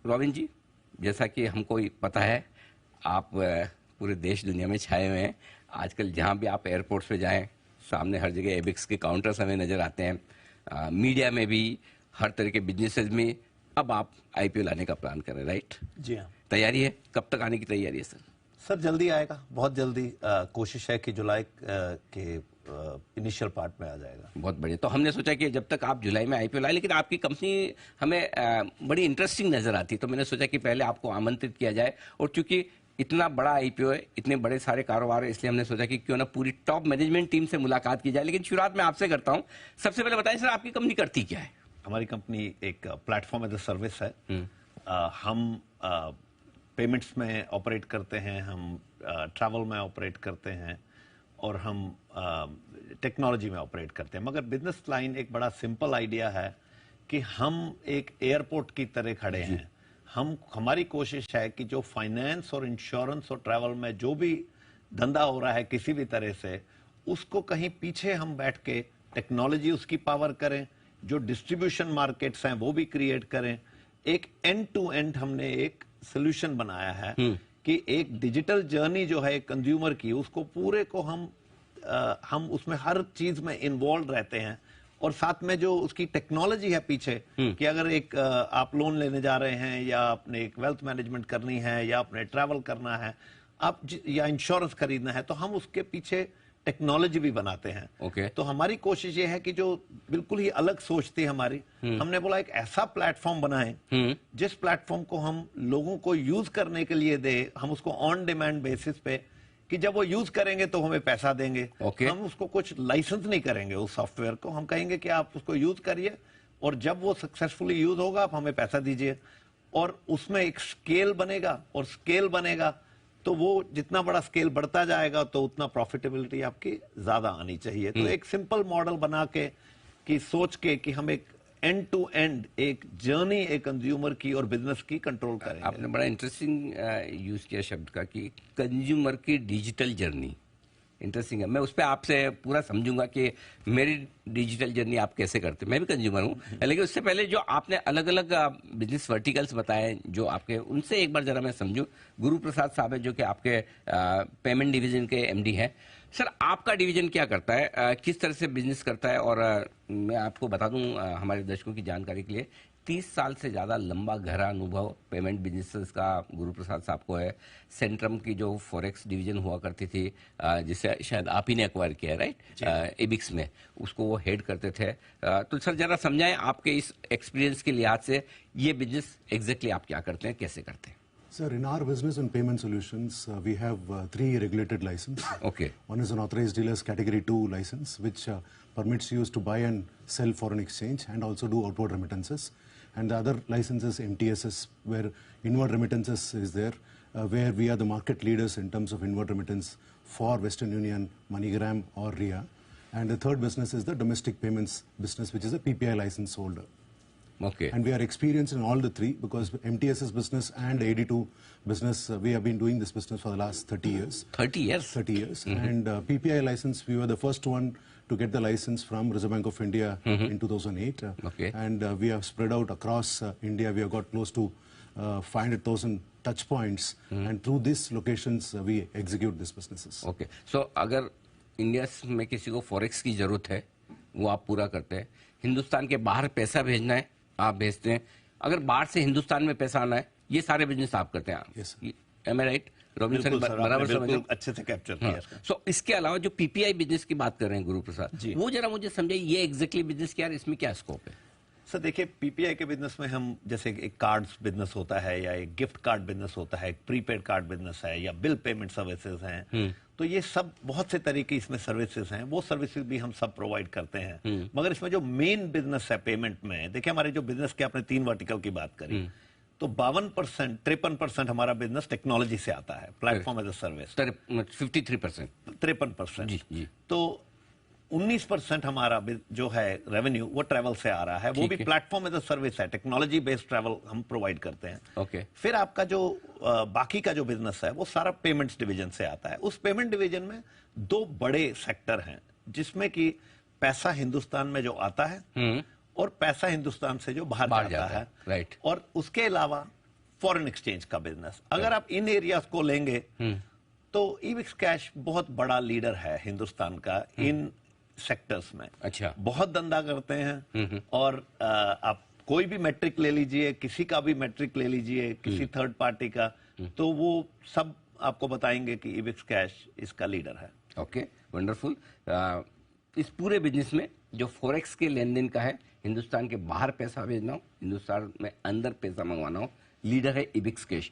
Robin जी, जैसा कि हमको पता है, आप पूरे देश दुनिया में छाए हुए हैं। आजकल जहाँ भी आप एयरपोर्ट्स पे जाएं, सामने हर जगह एबिक्स के काउंटर्स हमें नजर आते हैं। मीडिया में भी, हर तरह के बिजनेसेस में अब आप आईपीओ लाने का प्लान कर रहे हैं, राइट? जी हाँ। तैयारी है? कब तक आने की तैयारी है सर? सर जल्दी आएगा, बहुत जल्दी। कोशिश है कि जुलाई के इनिशियल पार्ट में आ जाएगा। बहुत बढ़िया। तो हमने सोचा कि जब तक आप जुलाई में आईपीओ लाए, लेकिन आपकी कंपनी हमें बड़ी इंटरेस्टिंग नजर आती, तो मैंने सोचा कि पहले आपको आमंत्रित किया जाए। और चूंकि इतना बड़ा आईपीओ है, इतने बड़े सारे कारोबार है, इसलिए हमने सोचा कि क्यों ना पूरी टॉप मैनेजमेंट टीम से मुलाकात की जाए। लेकिन शुरुआत में आपसे करता हूँ। सबसे पहले बताइए सर, आपकी कंपनी करती क्या है? हमारी कंपनी एक प्लेटफॉर्म एज अ सर्विस है। हम पेमेंट्स में ऑपरेट करते हैं, हम ट्रैवल में ऑपरेट करते हैं, और हम टेक्नोलॉजी में ऑपरेट करते हैं। मगर बिजनेस लाइन एक बड़ा सिंपल आइडिया है कि हम एक एयरपोर्ट की तरह खड़े हैं। हमारी कोशिश है कि जो फाइनेंस और इंश्योरेंस और ट्रैवल में जो भी धंधा हो रहा है किसी भी तरह से, उसको कहीं पीछे हम बैठ के टेक्नोलॉजी उसकी पावर करें, जो डिस्ट्रीब्यूशन मार्केट्स हैं वो भी क्रिएट करें। एक एंड टू एंड हमने एक सोल्यूशन बनाया है कि एक डिजिटल जर्नी जो है कंज्यूमर की, उसको पूरे को हम उसमें हर चीज में इन्वॉल्व रहते हैं। और साथ में जो उसकी टेक्नोलॉजी है पीछे, कि अगर एक आप लोन लेने जा रहे हैं, या आपने एक वेल्थ मैनेजमेंट करनी है, या आपने ट्रैवल करना है, या इंश्योरेंस खरीदना है, तो हम उसके पीछे टेक्नोलॉजी भी बनाते हैं। तो हमारी कोशिश ये है कि जो बिल्कुल ही अलग सोच थी हमारी, हमने बोला एक ऐसा प्लेटफॉर्म बनाएं जिस प्लेटफॉर्म को हम लोगों को यूज करने के लिए दे। हम उसको ऑन डिमांड बेसिस पे, कि जब वो यूज करेंगे तो हमें पैसा देंगे। हम उसको कुछ लाइसेंस नहीं करेंगे उस सॉफ्टवेयर को, हम कहेंगे कि आप उसको यूज करिए, और जब वो सक्सेसफुली यूज होगा आप हमें पैसा दीजिए। और उसमें एक स्केल बनेगा, और स्केल बनेगा तो वो जितना बड़ा स्केल बढ़ता जाएगा तो उतना प्रॉफिटेबिलिटी आपकी ज्यादा आनी चाहिए। तो एक सिंपल मॉडल बना के, कि सोच के कि हम एक एंड टू एंड एक जर्नी एक कंज्यूमर की और बिजनेस की कंट्रोल करेंगे। आपने बड़ा इंटरेस्टिंग यूज किया शब्द का, कि कंज्यूमर की डिजिटल जर्नी। इंटरेस्टिंग है। मैं उस पर आपसे पूरा समझूंगा कि मेरी डिजिटल जर्नी आप कैसे करते हैं। मैं भी कंज्यूमर हूं, लेकिन उससे पहले जो आपने अलग अलग बिजनेस वर्टिकल्स बताए जो आपके, उनसे एक बार जरा मैं समझूं। गुरु प्रसाद साहब है जो कि आपके पेमेंट डिवीजन के एमडी हैं। सर, आपका डिवीजन क्या करता है, किस तरह से बिजनेस करता है? और मैं आपको बता दूं हमारे दर्शकों की जानकारी के लिए, 30 साल से ज़्यादा लंबा गहरा अनुभव पेमेंट बिजनेसेस का गुरु प्रसाद साहब को है। सेंट्रम की जो फॉरेक्स डिवीजन हुआ करती थी, जिसे शायद आप ही ने एक्वायर किया है, राइट? एबिक्स में उसको वो हेड करते थे। तो सर जरा समझाएं आपके इस एक्सपीरियंस के लिहाज से, ये बिजनेस एग्जैक्टली आप क्या करते हैं, कैसे करते हैं? Sir, in our business and payment solutions, we have 3 regulated licenses. Okay. One is an authorized dealer's category 2 license, which permits you to buy and sell foreign exchange and also do outward remittances. And the other license is MTSS, where inward remittances is there, where we are the market leaders in terms of inward remittance for Western Union, MoneyGram or RIA. And the third business is the domestic payments business, which is a PPI license holder. Okay. And we are experienced in all the three, because MTS's business and AD2 business, we have been doing this business for the last 30 years. 30 years? 30 years. And PPI license, we were the first one to get the license from Reserve Bank of India in 2008. Okay. And we have spread out across India. We have got close to 500,000 touch points. And through these locations, we execute these businesses. Okay. So, अगर India में किसी को forex की जरूरत है, वो आप पूरा करते हैं। हिंदुस्तान के बाहर पैसा भेजना है, आप भेजते हैं। अगर बाहर से हिंदुस्तान में पैसा आना है, ये सारे बिजनेस आप करते हैं। Yes. Am I right? Robin sir बराबर समझ, अच्छे से कैप्चर किया। सो इसके अलावा जो पीपीआई बिजनेस की बात कर रहे हैं गुरु प्रसाद, वो जरा मुझे समझाइए, ये एग्जैक्टली बिजनेस क्या है, इसमें क्या स्कोप है? सर देखिए, पीपीआई के बिजनेस में हम, जैसे एक कार्ड्स बिजनेस होता है, या एक गिफ्ट कार्ड बिजनेस होता है, एक प्रीपेड कार्ड बिजनेस है, या बिल पेमेंट सर्विसेज हैं, तो ये सब बहुत से तरीके इसमें सर्विसेज हैं। वो सर्विसेज भी हम सब प्रोवाइड करते हैं। मगर इसमें जो मेन बिजनेस है पेमेंट में, देखिए हमारे जो बिजनेस के आपने 3 वर्टिकल की बात करी, तो 52%, 53% हमारा बिजनेस टेक्नोलॉजी से आता है, प्लेटफॉर्म एज अ सर्विस। 53%, 53%। जी। तो 19% हमारा जो है रेवेन्यू, वो ट्रैवल से आ रहा है। वो भी प्लेटफॉर्म एज अ सर्विस है, टेक्नोलॉजी बेस्ड ट्रैवल हम प्रोवाइड करते हैं। ओके। फिर आपका जो बाकी का जो बिजनेस है, वो सारा पेमेंट्स डिवीजन से आता है। उस पेमेंट डिवीजन में 2 बड़े सेक्टर हैं, जिसमें कि पैसा हिंदुस्तान में जो आता है, और पैसा हिंदुस्तान से जो बाहर जाता है, राइट। और उसके अलावा फॉरेन एक्सचेंज का बिजनेस। अगर आप इन एरियाज को लेंगे तो इबिक्स कैश बहुत बड़ा लीडर है हिंदुस्तान का इन सेक्टर्स में। अच्छा। बहुत धंधा करते हैं और आप कोई भी मैट्रिक ले लीजिए, किसी का भी मैट्रिक ले लीजिए, किसी थर्ड पार्टी का, तो वो सब आपको बताएंगे कि इबिक्स कैश इसका लीडर है। Okay, wonderful. इस पूरे बिजनेस में जो फॉरेक्स के लेन देन का है, हिंदुस्तान के बाहर पैसा भेजना हो, हिंदुस्तान में अंदर पैसा मंगवाना हो, लीडर है इबिक्स कैश।